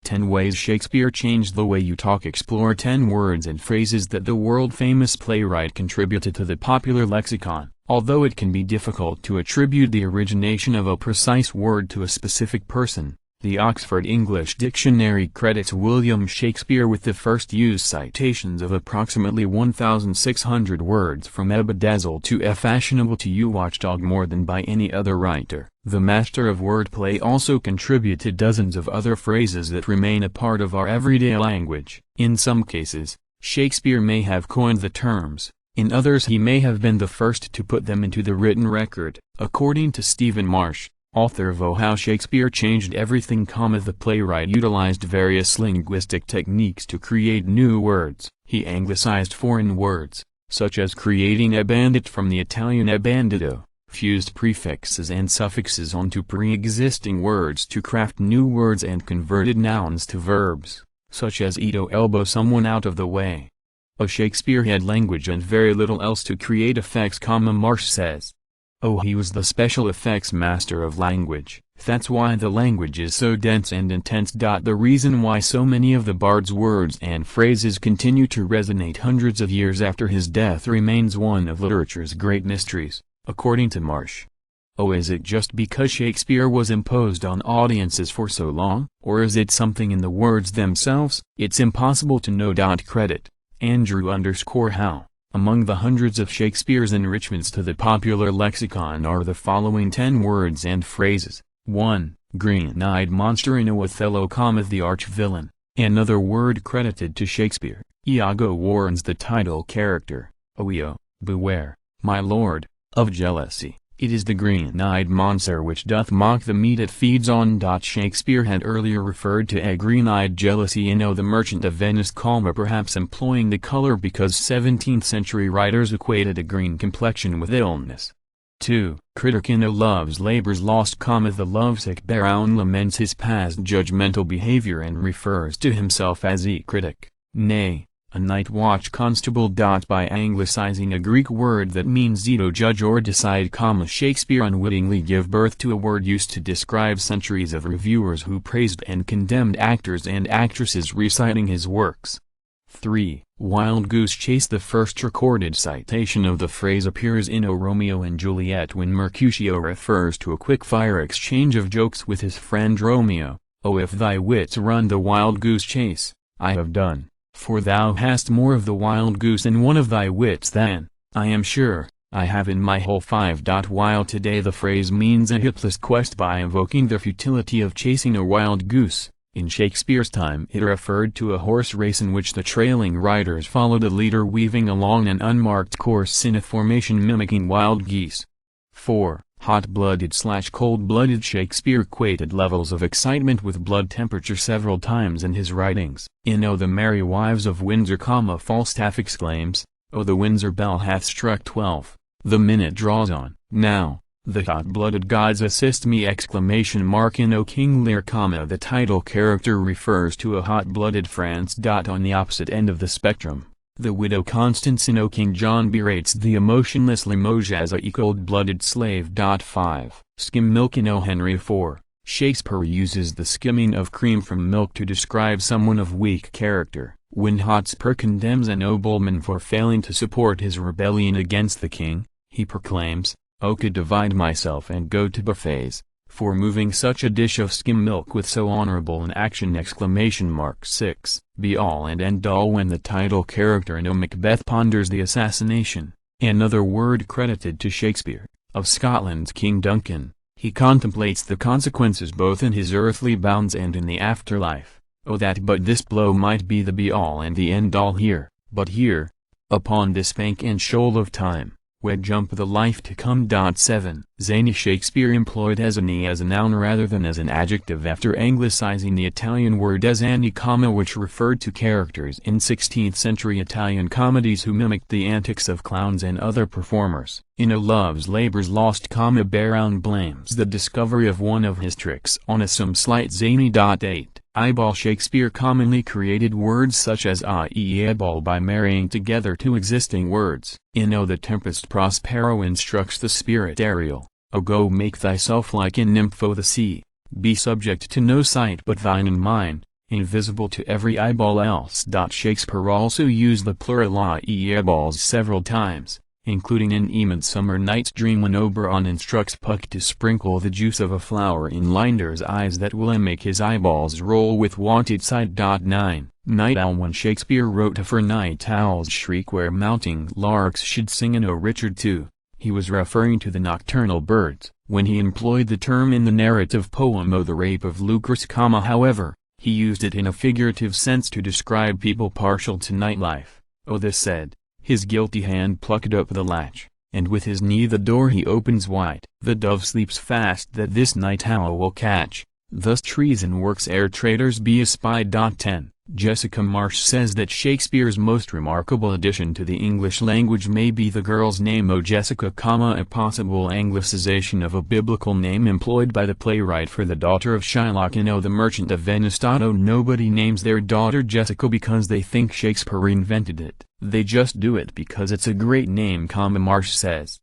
10 Ways Shakespeare Changed the Way You Talk. Explore 10 words and phrases that the world-famous playwright contributed to the popular lexicon. Although it can be difficult to attribute the origination of a precise word to a specific person, the Oxford English Dictionary credits William Shakespeare with the first used citations of approximately 1,600 words from Ebedazzle to a fashionable to you watchdog more than by any other writer. The master of wordplay also contributed dozens of other phrases that remain a part of our everyday language. In some cases, Shakespeare may have coined the terms. In others he may have been the first to put them into the written record. According to Stephen Marsh, author of Oh How Shakespeare Changed Everything, the playwright utilized various linguistic techniques to create new words. He anglicized foreign words, such as creating a bandit from the Italian e bandito, fused prefixes and suffixes onto pre-existing words to craft new words, and converted nouns to verbs, such as eat or elbow someone out of the way. Shakespeare had language and very little else to create effects, Marsh says. He was the special effects master of language. That's why the language is so dense and intense. The reason why so many of the bard's words and phrases continue to resonate hundreds of years after his death remains one of literature's great mysteries, according to Marsh. Is it just because Shakespeare was imposed on audiences for so long, or is it something in the words themselves? It's impossible to know. Credit Andrew_Howe. Among the hundreds of Shakespeare's enrichments to the popular lexicon are the following 10 words and phrases. 1. Green-eyed monster in Othello, the arch-villain. Another word credited to Shakespeare. Iago warns the title character, Oeo, beware, my lord, of jealousy. It is the green-eyed monster which doth mock the meat it feeds on. Shakespeare had earlier referred to a green-eyed jealousy in O the Merchant of Venice, perhaps employing the color because 17th-century writers equated a green complexion with illness. 2. Critic in O Love's Labour's Lost, the lovesick Baron laments his past judgmental behavior and refers to himself as a critic, nay, a night watch constable. By anglicizing a Greek word that means to judge or decide, Shakespeare unwittingly gave birth to a word used to describe centuries of reviewers who praised and condemned actors and actresses reciting his works. 3. Wild Goose Chase. The first recorded citation of the phrase appears in O Romeo and Juliet, when Mercutio refers to a quick-fire exchange of jokes with his friend Romeo. If thy wits run the wild goose chase, I have done. For thou hast more of the wild goose in one of thy wits than, I am sure, I have in my whole 5. While today the phrase means a hitless quest by evoking the futility of chasing a wild goose, in Shakespeare's time it referred to a horse race in which the trailing riders followed a leader weaving along an unmarked course in a formation mimicking wild geese. 4. Hot-blooded/cold-blooded. Shakespeare equated levels of excitement with blood temperature several times in his writings. In O the Merry Wives of Windsor, Falstaff exclaims, "Oh, the Windsor bell hath struck 12, the minute draws on, now, the hot-blooded gods assist me!" In O King Lear, the title character refers to a hot-blooded France. On the opposite end of the spectrum, the widow Constance in O King John berates the emotionless Limoges as a cold-blooded slave. 5. Skim milk. In O Henry IV, Shakespeare uses the skimming of cream from milk to describe someone of weak character. When Hotspur condemns a nobleman for failing to support his rebellion against the king, he proclaims, "Oh, could divide myself and go to buffets, for moving such a dish of skim milk with so honorable an action!" 6. Be all and end all. When the title character in O Macbeth ponders the assassination, another word credited to Shakespeare, of Scotland's King Duncan, he contemplates the consequences both in his earthly bounds and in the afterlife. Oh, that but this blow might be the be-all and the end-all here, but here, upon this bank and shoal of time, where jump the life to come. 7. Zany. Shakespeare employed zany as a noun rather than as an adjective after anglicizing the Italian word zany, which referred to characters in 16th-century Italian comedies who mimicked the antics of clowns and other performers. In O Love's Labour's Lost, Baron blames the discovery of one of his tricks on some slight zany. 8. Eyeball. Shakespeare commonly created words such as eyeball by marrying together two existing words. In O the Tempest, Prospero instructs the spirit Ariel, "O go make thyself like a nymph o' the sea, be subject to no sight but thine and mine, invisible to every eyeball else. Shakespeare also used the plural eyeballs several times, including in A Midsummer Night's Dream when Oberon instructs Puck to sprinkle the juice of a flower in Linder's eyes that will make his eyeballs roll with wanted sight. 9. Night Owl. When Shakespeare wrote For Night Owls Shriek Where Mounting Larks Should Sing in O Richard II, he was referring to the nocturnal birds. When he employed the term in the narrative poem O the Rape of Lucrece, however, he used it in a figurative sense to describe people partial to nightlife. O this said, his guilty hand plucked up the latch, and with his knee the door he opens wide. The dove sleeps fast that this night owl will catch, thus treason works ere traitors be espied. 10. Jessica Marsh says that Shakespeare's most remarkable addition to the English language may be the girl's name O Jessica, a possible anglicization of a biblical name employed by the playwright for the daughter of Shylock in O the Merchant of Venice. Nobody names their daughter Jessica because they think Shakespeare invented it, they just do it because it's a great name, Marsh says.